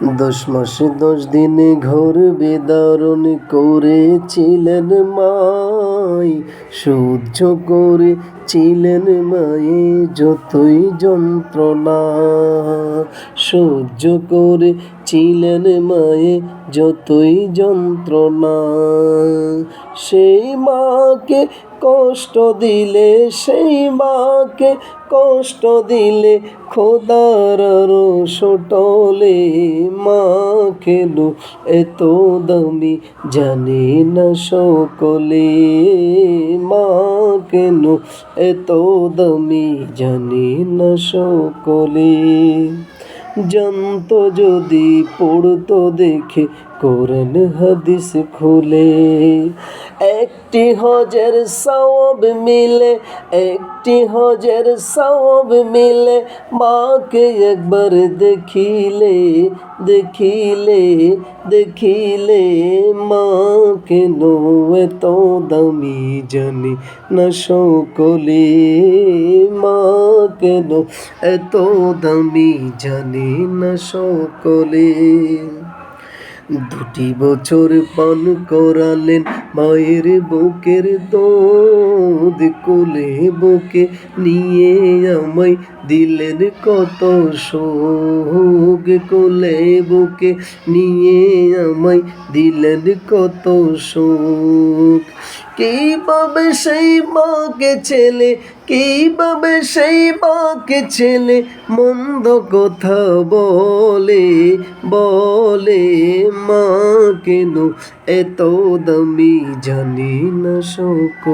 10 মাসে 10 দিনে ঘোর বিদারণ করেছিলেন মাই, সহ্য করেছিলেন মায়ে যতই যন্ত্রণা, সহ্য করেছিলেন মায়ে যতই যন্ত্রণা। সেই মাকে কষ্ট দিলে, সেই মাকে কষ্ট দিলে খোদার রোষটলে মা কেন এত দামি জানে না সকলে, মা কেন এত দামি জানে না সকলে। জানতো যদি পড়তো দেখে কোরআন হাদিস খুলে, একটি হজের সওয়াব মিলে, একটি হজের সওয়াব মিলে মাকে একবার দেখিলে, দেখিলে, দেখিলে মা কেন এত দামি জানে না সকলে, মা কেন এত দামি জানে না সকলে। 2 বছর পান করালেন মায়ের বুকের দুধ, কোলে বুকে নিয়ে আমায় দিলেন কত সুখ, কোলে বুকে নিয়ে আমায় দিলেন কত সুখ। কিভাবে সেই মাকে ছেলে, কিভাবে সেই মাকে ছেলে মন্দ কথা বলে, বলে মা কেন এত দামি জানে না সকলে।